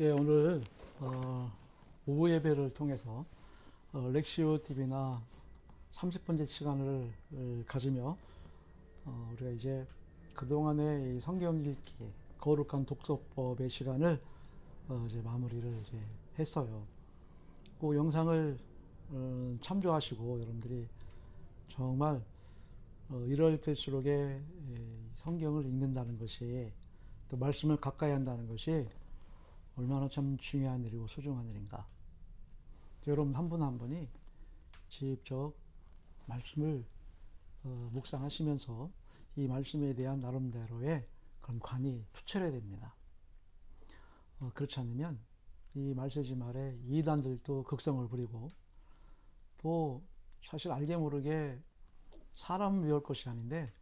예, 오늘 오후 예배를 통해서 렉시오 TV나 30분째 시간을 가지며 우리가 이제 그동안의 이 성경 읽기, 거룩한 독서법의 시간을 이제 마무리를 이제 했어요. 그 영상을 참조하시고 여러분들이 정말 이럴 때일수록에 성경을 읽는다는 것이, 또 말씀을 가까이 한다는 것이 얼마나 참 중요한 일이고 소중한 일인가. 여러분 한 분 한 분이 직접 말씀을 묵상하시면서 이 말씀에 대한 나름대로의 그런 관이 투철해야 됩니다. 그렇지 않으면 이 말세지 말에 이단들도 극성을 부리고, 또 사실 알게 모르게 사람을 위할 것이 아닌데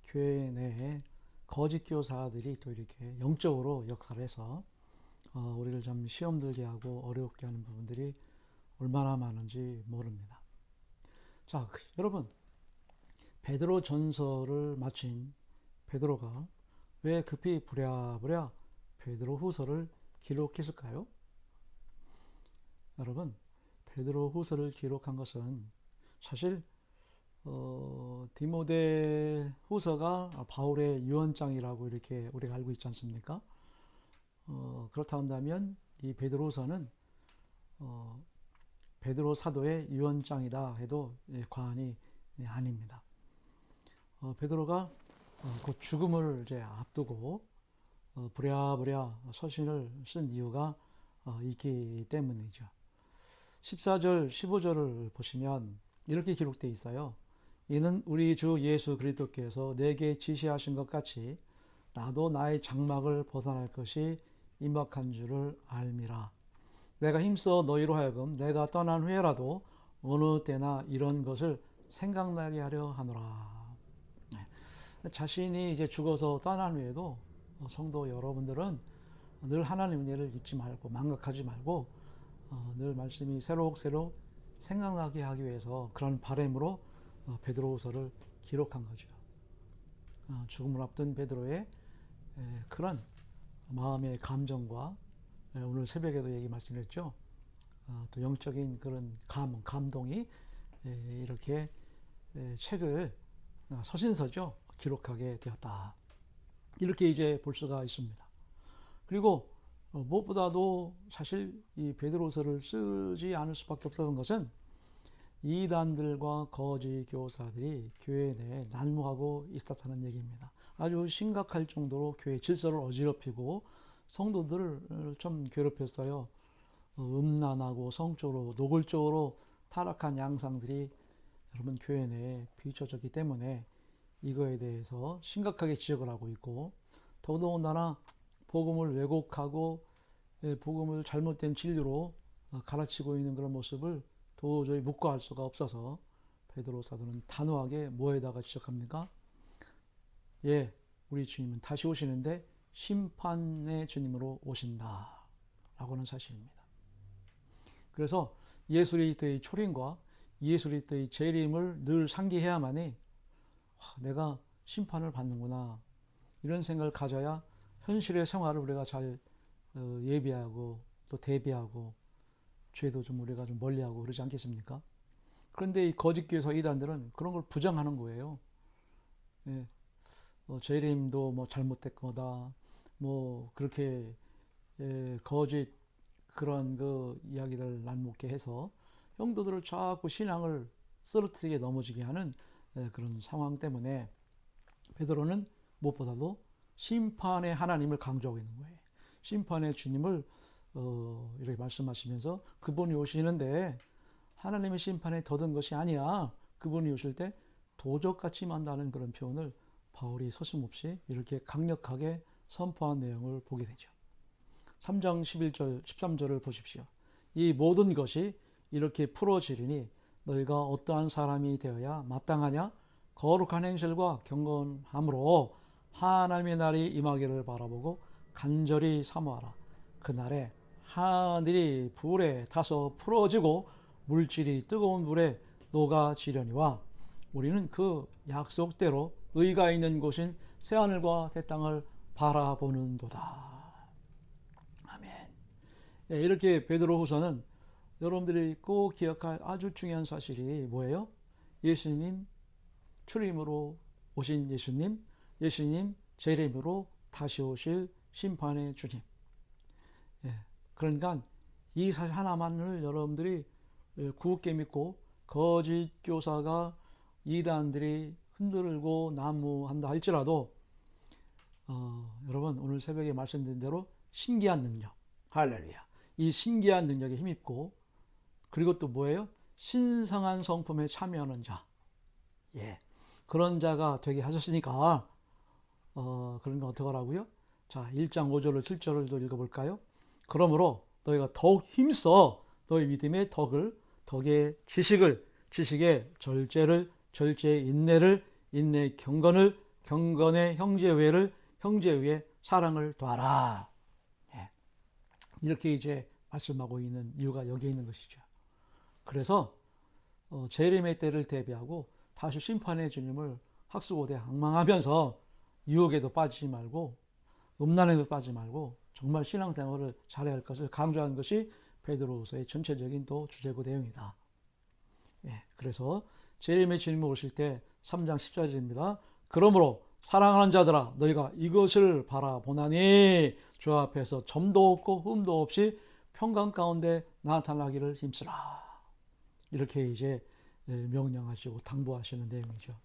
교회 내에 거짓 교사들이 또 이렇게 영적으로 역사를 해서 우리를 좀 시험 들게 하고 어렵게 하는 부분들이 얼마나 많은지 모릅니다. 자, 여러분, 베드로 전서를 마친 베드로가 왜 급히 부랴부랴 베드로 후서를 기록했을까요? 여러분, 베드로 후서를 기록한 것은 사실 디모데 후서가 바울의 유언장이라고 이렇게 우리가 알고 있지 않습니까? 그렇다 한다면 이 베드로 후서는 베드로 사도의 유언장이다 해도 과언이 아닙니다. 베드로가 곧 죽음을 이제 앞두고 부랴부랴 서신을 쓴 이유가 있기 때문이죠. 14절, 15절을 보시면 이렇게 기록되어 있어요. 이는 우리 주 예수 그리스도께서 내게 지시하신 것 같이 나도 나의 장막을 벗어날 것이 임박한 줄을 알미라. 내가 힘써 너희로 하여금 내가 떠난 후에라도 어느 때나 이런 것을 생각나게 하려 하노라. 자신이 이제 죽어서 떠난 후에도 성도 여러분들은 늘 하나님 은혜를 잊지 말고 망각하지 말고 늘 말씀이 새록새록 생각나게 하기 위해서 그런 바람으로 베드로후서를 기록한 거죠. 죽음을 앞둔 베드로의 그런 마음의 감정과 오늘 새벽에도 얘기 말씀했죠. 또 영적인 그런 감동이 이렇게 책을 서신서죠 기록하게 되었다. 이렇게 이제 볼 수가 있습니다. 그리고 무엇보다도 사실 이 베드로서를 쓰지 않을 수밖에 없었던 것은 이단들과 거짓 교사들이 교회 내에 난무하고 있었다는 얘기입니다. 아주 심각할 정도로 교회 질서를 어지럽히고 성도들을 좀 괴롭혔어요. 음란하고 성적으로 노골적으로 타락한 양상들이 여러분 교회 내에 비춰졌기 때문에 이거에 대해서 심각하게 지적을 하고 있고, 더더군다나 복음을 왜곡하고 복음을 잘못된 진리로 가르치고 있는 그런 모습을 도저히 묵과할 수가 없어서 베드로 사도는 단호하게 뭐에다가 지적합니까? 예, 우리 주님은 다시 오시는데 심판의 주님으로 오신다 라고는 사실입니다. 그래서 예수 그리스도의 초림과 예수 그리스도의 재림을 늘 상기해야만이 내가 심판을 받는구나 이런 생각을 가져야 현실의 생활을 우리가 잘 예비하고 또 대비하고 죄도 좀 우리가 좀 멀리하고 그러지 않겠습니까? 그런데 이 거짓 교사 이단들은 그런 걸 부정하는 거예요. 예, 재림도 뭐 잘못된 거다, 뭐 그렇게 거짓 그런 그 이야기를 난묻게 해서 형도들을 자꾸 신앙을 쓰러뜨리게 넘어지게 하는 그런 상황 때문에 베드로는 무엇보다도 심판의 하나님을 강조하고 있는 거예요. 심판의 주님을 이렇게 말씀하시면서 그분이 오시는데 하나님의 심판에 더든 것이 아니야. 그분이 오실 때 도적같이 만다는 그런 표현을 바울이 서슴없이 이렇게 강력하게 선포한 내용을 보게 되죠. 3장 11절 13절을 보십시오. 이 모든 것이 이렇게 풀어지리니 너희가 어떠한 사람이 되어야 마땅하냐? 거룩한 행실과 경건함으로 하나님의 날이 임하기를 바라보고 간절히 사모하라. 그날에 하늘이 불에 타서 풀어지고 물질이 뜨거운 물에 녹아지려니와 우리는 그 약속대로 의가 있는 곳인 새하늘과 새 땅을 바라보는도다. 아멘. 예, 이렇게 베드로후서는 여러분들이 꼭 기억할 아주 중요한 사실이 뭐예요? 예수님 출임으로 오신 예수님, 예수님 재림으로 다시 오실 심판의 주님. 예, 그러니까 이 사실 하나만을 여러분들이 굳게 믿고 거짓 교사가 이단들이 흔들고 난무한다 할지라도 여러분 오늘 새벽에 말씀드린 대로 신기한 능력, 할렐루야, 이 신기한 능력에 힘입고 그리고 또 뭐예요? 신성한 성품에 참여하는 자, 예, 그런 자가 되게 하셨으니까 그런 거 어떡하라고요? 자, 1장 5절을 7절을 또 읽어볼까요? 그러므로 너희가 더욱 힘써 너희 믿음의 덕의 지식을, 지식의 절제를, 절제의 인내를, 인내의 경건을, 경건의 형제외를, 형제외의 사랑을 더하라. 예. 이렇게 이제 말씀하고 있는 이유가 여기에 있는 것이죠. 그래서 재림의 때를 대비하고 다시 심판의 주님을 학수고대 항망하면서 유혹에도 빠지지 말고 음란에도 빠지지 말고 정말 신앙생활을 잘해야 할 것을 강조하는 것이 베드로후서의 전체적인 또 주제고 내용이다. 예, 그래서 재림의 주님이 오실 때 3장 14절입니다. 그러므로 사랑하는 자들아 너희가 이것을 바라보나니 주 앞에서 점도 없고 흠도 없이 평강 가운데 나타나기를 힘쓰라. 이렇게 이제 명령하시고 당부하시는 내용이죠.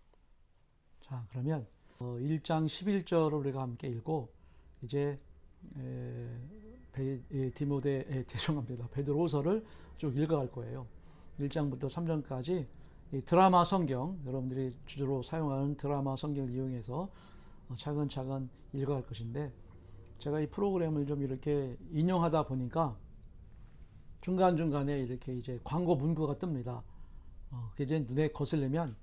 자, 그러면 1장 11절을 우리가 함께 읽고 이제 베드로후서를 쭉 읽어갈 거예요. 1장부터 3장까지 드라마 성경, 여러분들이 주로 사용하는 드라마 성경을 이용해서 차근차근 읽어갈 것인데, 제가 이 프로그램을 좀 이렇게 인용하다 보니까 중간중간에 이렇게 이제 광고 문구가 뜹니다. 그게 이제 눈에 거슬리면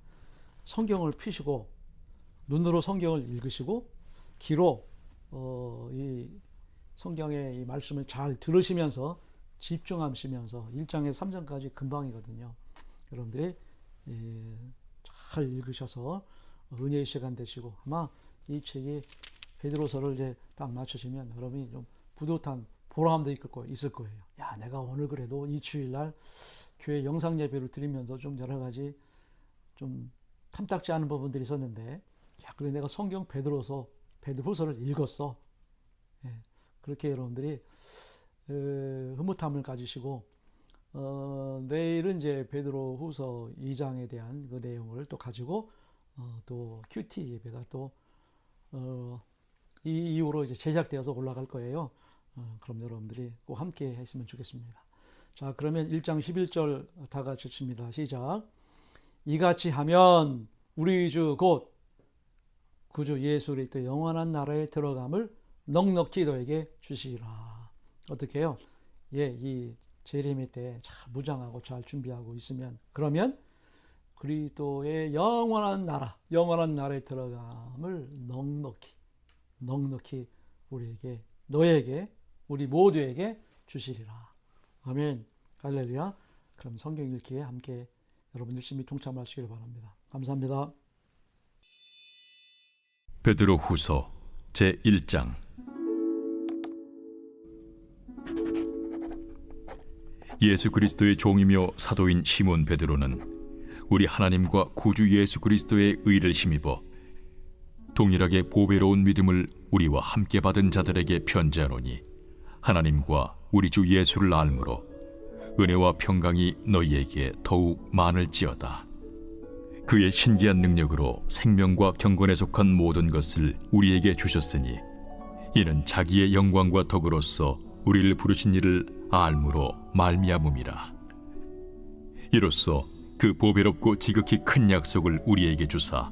성경을 피시고 눈으로 성경을 읽으시고 귀로 이 성경의 이 말씀을 잘 들으시면서 집중하시면서 1장에서 3장까지 금방이거든요. 여러분들이 잘 읽으셔서 은혜의 시간 되시고, 아마 이 책이 베드로서를 이제 딱 맞추시면 여러분이 좀 뿌듯한 보람도 있을 거예요. 야, 내가 오늘 그래도 이 주일날 교회 영상 예배를 드리면서 좀 여러 가지 좀 탐탁지 않은 부분들이 있었는데, 야, 그래 내가 성경 베드로서를 읽었어. 예, 그렇게 여러분들이 흐뭇함을 가지시고 내일은 이제 베드로후서 2장에 대한 그 내용을 또 가지고 또 큐티 예배가 또 이 이후로 이제 제작되어서 올라갈 거예요. 그럼 여러분들이 꼭 함께 했으면 좋겠습니다. 자, 그러면 1장 11절 다 같이 읽습니다. 시작. 이같이 하면 우리 주 곧 구주 예수 그리스도의 영원한 나라에 들어감을 넉넉히 너에게 주시리라. 어떻게 해요? 예, 이 재림의 때 잘 무장하고 잘 준비하고 있으면, 그러면 그리스도의 영원한 나라에 들어감을 넉넉히 우리에게, 너에게, 우리 모두에게 주시리라. 아멘. 할렐루야. 그럼 성경 읽기에 함께 여러분 열심히 동참하시길 바랍니다. 감사합니다. 베드로후서 제1장. 예수 그리스도의 종이며 사도인 시몬 베드로는 우리 하나님과 구주 예수 그리스도의 의를 힘입어 동일하게 보배로운 믿음을 우리와 함께 받은 자들에게 편지하노니, 하나님과 우리 주 예수를 알므로 은혜와 평강이 너희에게 더욱 많을지어다. 그의 신기한 능력으로 생명과 경건에 속한 모든 것을 우리에게 주셨으니, 이는 자기의 영광과 덕으로서 우리를 부르신 이를 알므로 말미암음이라. 이로써 그 보배롭고 지극히 큰 약속을 우리에게 주사,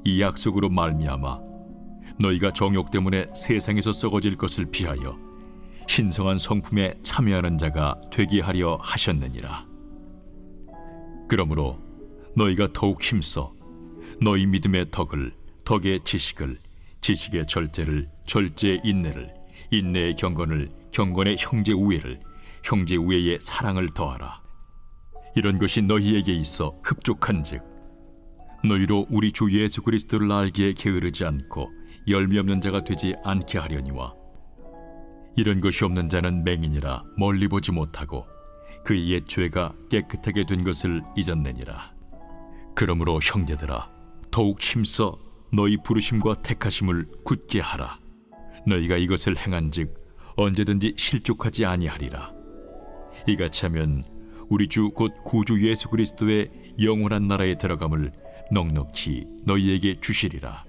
이 약속으로 말미암아 너희가 정욕 때문에 세상에서 썩어질 것을 피하여 신성한 성품에 참여하는 자가 되게 하려 하셨느니라. 그러므로 너희가 더욱 힘써 너희 믿음의 덕의 지식을, 지식의 절제를, 절제의 인내를, 인내의 경건을, 경건의 형제 우애를, 형제 우애의 사랑을 더하라. 이런 것이 너희에게 있어 흡족한즉 너희로 우리 주 예수 그리스도를 알기에 게으르지 않고 열매 없는 자가 되지 않게 하려니와, 이런 것이 없는 자는 맹인이라 멀리 보지 못하고 그의 옛 죄가 깨끗하게 된 것을 잊었느니라. 그러므로 형제들아, 더욱 힘써 너희 부르심과 택하심을 굳게 하라. 너희가 이것을 행한즉 언제든지 실족하지 아니하리라. 이같이 하면 우리 주 곧 구주 예수 그리스도의 영원한 나라에 들어감을 넉넉히 너희에게 주시리라.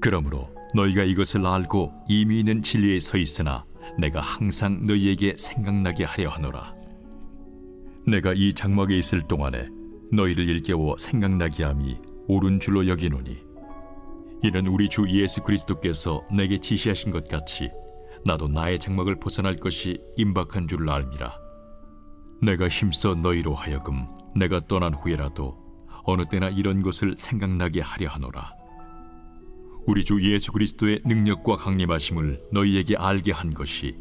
그러므로 너희가 이것을 알고 이미 있는 진리에 서 있으나 내가 항상 너희에게 생각나게 하려 하노라. 내가 이 장막에 있을 동안에 너희를 일깨워 생각나게 함이 옳은 줄로 여기노니, 이는 우리 주 예수 그리스도께서 내게 지시하신 것 같이 나도 나의 장막을 벗어날 것이 임박한 줄을 알미라. 내가 힘써 너희로 하여금 내가 떠난 후에라도 어느 때나 이런 것을 생각나게 하려 하노라. 우리 주 예수 그리스도의 능력과 강림하심을 너희에게 알게 한 것이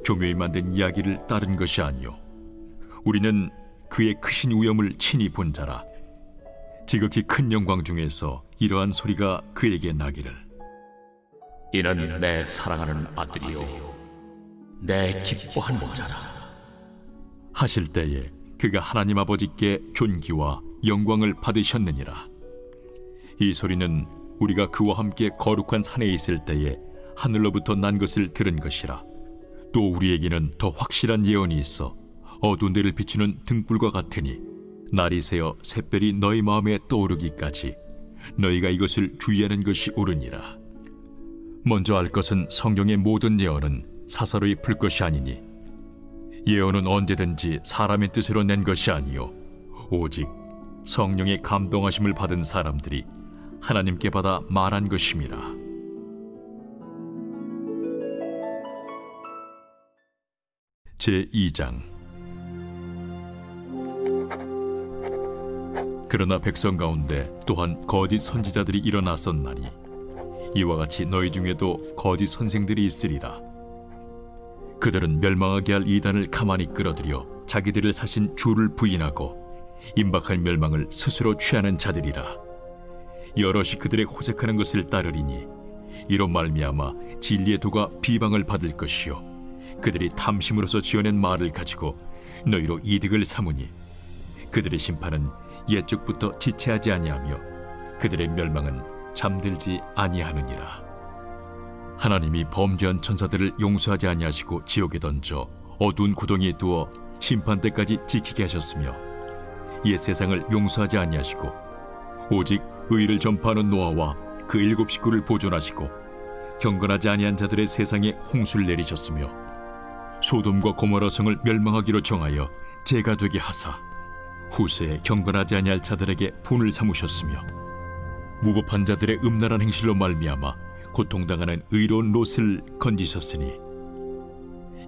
교묘히 만든 이야기를 따른 것이 아니요, 우리는 그의 크신 위엄을 친히 본 자라. 지극히 큰 영광 중에서 이러한 소리가 그에게 나기를, 이는 내 사랑하는 아들이요 내 기뻐하는 자라 하실 때에 그가 하나님 아버지께 존귀와 영광을 받으셨느니라. 이 소리는 우리가 그와 함께 거룩한 산에 있을 때에 하늘로부터 난 것을 들은 것이라. 또 우리에게는 더 확실한 예언이 있어 어두운 데를 비추는 등불과 같으니 날이 새어 샛별이 너희 마음에 떠오르기까지 너희가 이것을 주의하는 것이 옳으니라. 먼저 알 것은 성경의 모든 예언은 사사로이 풀 것이 아니니, 예언은 언제든지 사람의 뜻으로 낸 것이 아니요 오직 성령의 감동하심을 받은 사람들이 하나님께 받아 말한 것임이라. 제2장. 그러나 백성 가운데 또한 거짓 선지자들이 일어났었나니 이와 같이 너희 중에도 거짓 선생들이 있으리라. 그들은 멸망하게 할 이단을 가만히 끌어들여 자기들을 사신 주를 부인하고 임박할 멸망을 스스로 취하는 자들이라. 여럿이 그들의 호색하는 것을 따르리니 이로 말미암아 진리의 도가 비방을 받을 것이요, 그들이 탐심으로서 지어낸 말을 가지고 너희로 이득을 삼으니 그들의 심판은 옛적부터 지체하지 아니하며 그들의 멸망은 잠들지 아니하느니라. 하나님이 범죄한 천사들을 용서하지 아니하시고 지옥에 던져 어두운 구덩이에 두어 심판 때까지 지키게 하셨으며, 옛 세상을 용서하지 아니하시고 오직 의를 전파하는 노아와 그 7 식구를 보존하시고 경건하지 아니한 자들의 세상에 홍수를 내리셨으며, 소돔과 고모라 성을 멸망하기로 정하여 재가 되게 하사 후세에 경건하지 아니할 자들에게 분을 삼으셨으며, 무고한 자들의 음란한 행실로 말미암아 고통당하는 의로운 롯을 건지셨으니,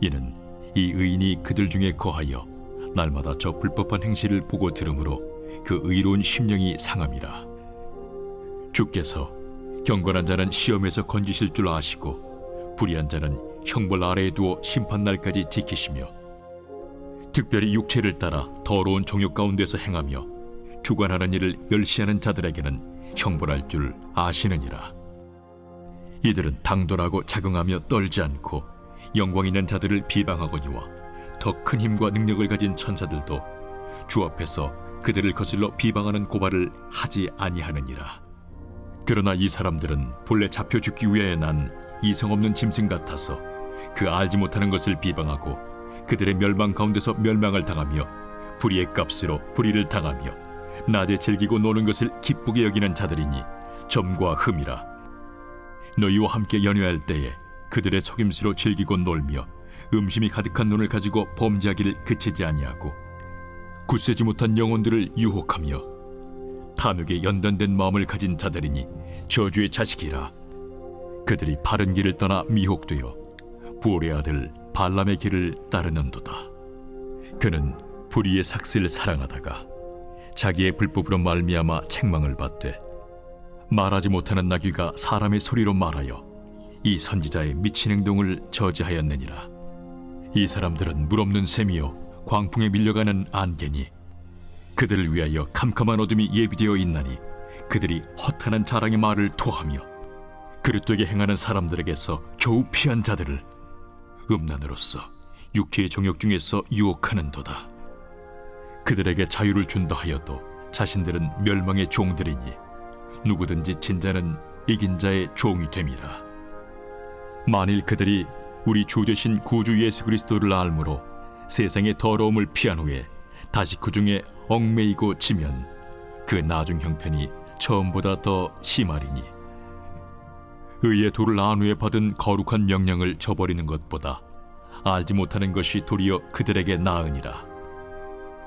이는 이 의인이 그들 중에 거하여 날마다 저 불법한 행실을 보고 들으므로 그 의로운 심령이 상함이라. 주께서 경건한 자는 시험에서 건지실 줄 아시고 불의한 자는 형벌 아래에 두어 심판날까지 지키시며, 특별히 육체를 따라 더러운 정욕 가운데서 행하며 주관하는 일을 멸시하는 자들에게는 형벌할 줄 아시느니라. 이들은 당돌하고 자긍하며 떨지 않고 영광 있는 자들을 비방하거니와 더 큰 힘과 능력을 가진 천사들도 주 앞에서 그들을 거슬러 비방하는 고발을 하지 아니하느니라. 그러나 이 사람들은 본래 잡혀 죽기 위하여 난 이성 없는 짐승 같아서 그 알지 못하는 것을 비방하고 그들의 멸망 가운데서 멸망을 당하며 불의의 값으로 불의를 당하며 낮에 즐기고 노는 것을 기쁘게 여기는 자들이니 점과 흠이라. 너희와 함께 연회할 때에 그들의 속임수로 즐기고 놀며 음심이 가득한 눈을 가지고 범죄하기를 그치지 아니하고 굳세지 못한 영혼들을 유혹하며 탐욕에 연단된 마음을 가진 자들이니 저주의 자식이라. 그들이 바른 길을 떠나 미혹되어 부올의 아들 발람의 길을 따르는도다. 그는 불의의 삭슬을 사랑하다가 자기의 불법으로 말미암아 책망을 받되, 말하지 못하는 나귀가 사람의 소리로 말하여 이 선지자의 미친 행동을 저지하였느니라. 이 사람들은 물 없는 샘이요 광풍에 밀려가는 안개니 그들을 위하여 캄캄한 어둠이 예비되어 있나니 그들이 허탄한 자랑의 말을 토하며 그릇되게 행하는 사람들에게서 겨우 피한 자들을 음란으로서 육체의 정욕 중에서 유혹하는도다. 그들에게 자유를 준다 하여도 자신들은 멸망의 종들이니 누구든지 진 자는 이긴 자의 종이 됨이라. 만일 그들이 우리 주 되신 구주 예수 그리스도를 알므로 세상의 더러움을 피한 후에 다시 그 중에 얽매이고 지면 그 나중 형편이 처음보다 더 심하리니 의의 도를 안 후에 받은 거룩한 명령을 저버리는 것보다 알지 못하는 것이 도리어 그들에게 나으니라.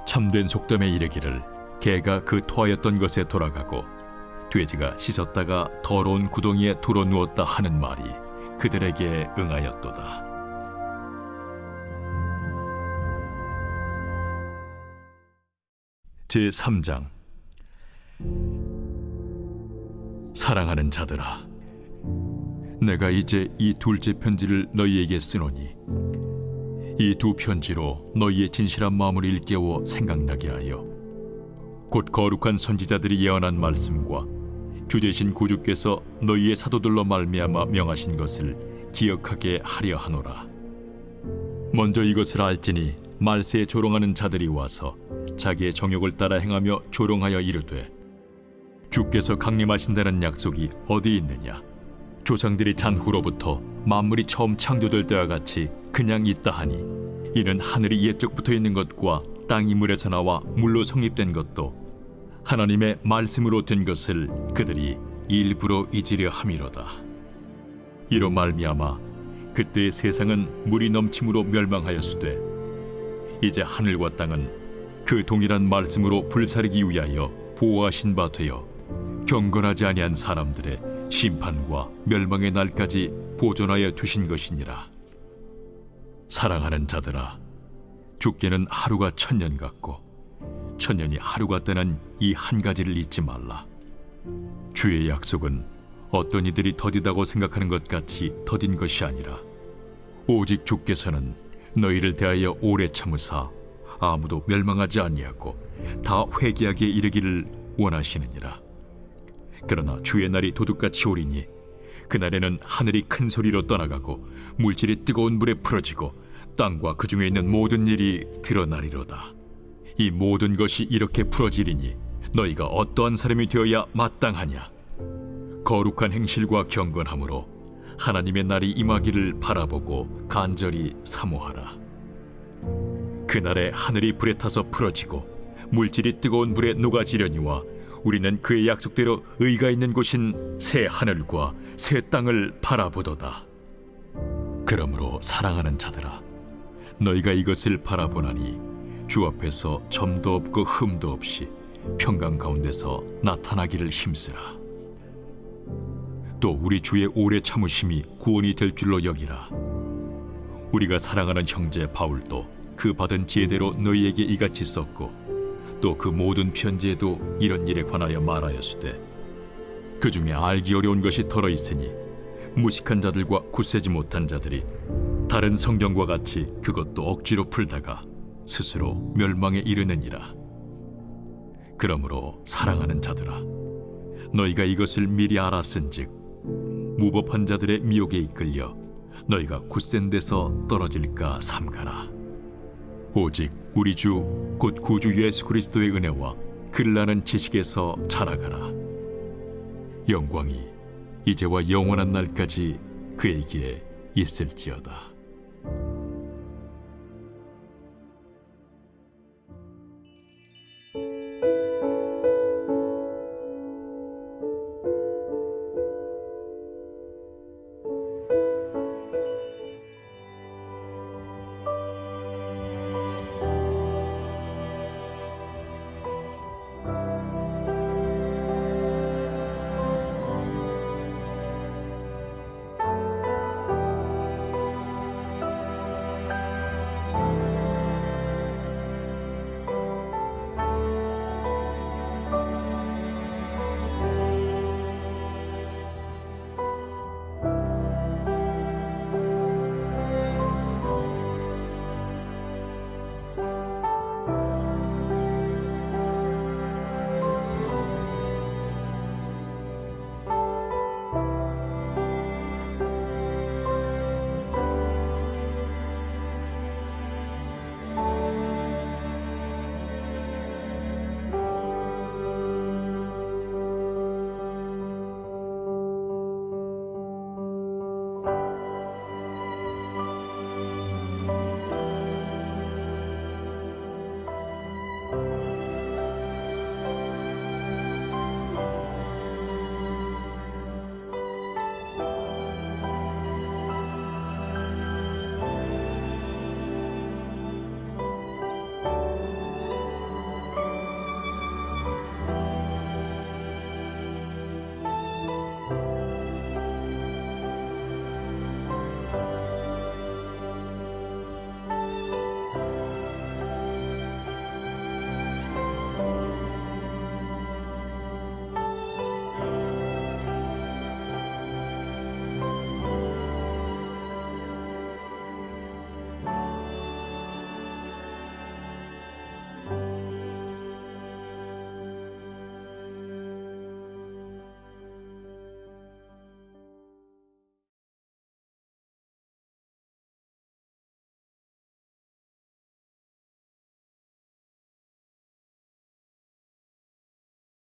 참된 속담에 이르기를 개가 그 토하였던 것에 돌아가고 돼지가 씻었다가 더러운 구덩이에 돌아 누웠다 하는 말이 그들에게 응하였도다. 제3장. 사랑하는 자들아, 내가 이제 이 둘째 편지를 너희에게 쓰노니 이 두 편지로 너희의 진실한 마음을 일깨워 생각나게 하여 곧 거룩한 선지자들이 예언한 말씀과 주 되신 구주께서 너희의 사도들로 말미암아 명하신 것을 기억하게 하려 하노라. 먼저 이것을 알지니 말세에 조롱하는 자들이 와서 자기의 정욕을 따라 행하며 조롱하여 이르되 주께서 강림하신다는 약속이 어디 있느냐? 조상들이 잔 후로부터 만물이 처음 창조될 때와 같이 그냥 있다 하니 이는 하늘이 옛적부터 있는 것과 땅이 물에서 나와 물로 성립된 것도 하나님의 말씀으로 된 것을 그들이 일부러 잊으려 함이로다. 이로 말미암아 그때의 세상은 물이 넘침으로 멸망하였으되 이제 하늘과 땅은 그 동일한 말씀으로 불사르기 위하여 보호하신 바 되어 경건하지 아니한 사람들의 심판과 멸망의 날까지 보존하여 두신 것이니라. 사랑하는 자들아, 주께는 하루가 1000년 같고 1000년이 하루 같다는 이 한 가지를 잊지 말라. 주의 약속은 어떤 이들이 더디다고 생각하는 것 같이 더딘 것이 아니라 오직 주께서는 너희를 대하여 오래 참으사 아무도 멸망하지 아니하고 다 회개하게 이르기를 원하시느니라. 그러나 주의 날이 도둑같이 오리니 그날에는 하늘이 큰 소리로 떠나가고 물질이 뜨거운 물에 풀어지고 땅과 그 중에 있는 모든 일이 드러나리로다. 이 모든 것이 이렇게 풀어지리니 너희가 어떠한 사람이 되어야 마땅하냐? 거룩한 행실과 경건함으로 하나님의 날이 임하기를 바라보고 간절히 사모하라. 그날에 하늘이 불에 타서 풀어지고 물질이 뜨거운 불에 녹아지려니와 우리는 그의 약속대로 의가 있는 곳인 새 하늘과 새 땅을 바라보도다. 그러므로 사랑하는 자들아, 너희가 이것을 바라보나니 주 앞에서 점도 없고 흠도 없이 평강 가운데서 나타나기를 힘쓰라. 또 우리 주의 오래 참으심이 구원이 될 줄로 여기라. 우리가 사랑하는 형제 바울도 그 받은 지혜대로 너희에게 이같이 썼고 또 그 모든 편지에도 이런 일에 관하여 말하였으되 그 중에 알기 어려운 것이 덜어 있으니 무식한 자들과 굳세지 못한 자들이 다른 성경과 같이 그것도 억지로 풀다가 스스로 멸망에 이르느니라. 그러므로 사랑하는 자들아, 너희가 이것을 미리 알았은즉 무법한 자들의 미혹에 이끌려 너희가 굳센 데서 떨어질까 삼가라. 오직 우리 주 곧 구주 예수 그리스도의 은혜와 그를 아는 지식에서 자라가라. 영광이 이제와 영원한 날까지 그에게 있을지어다.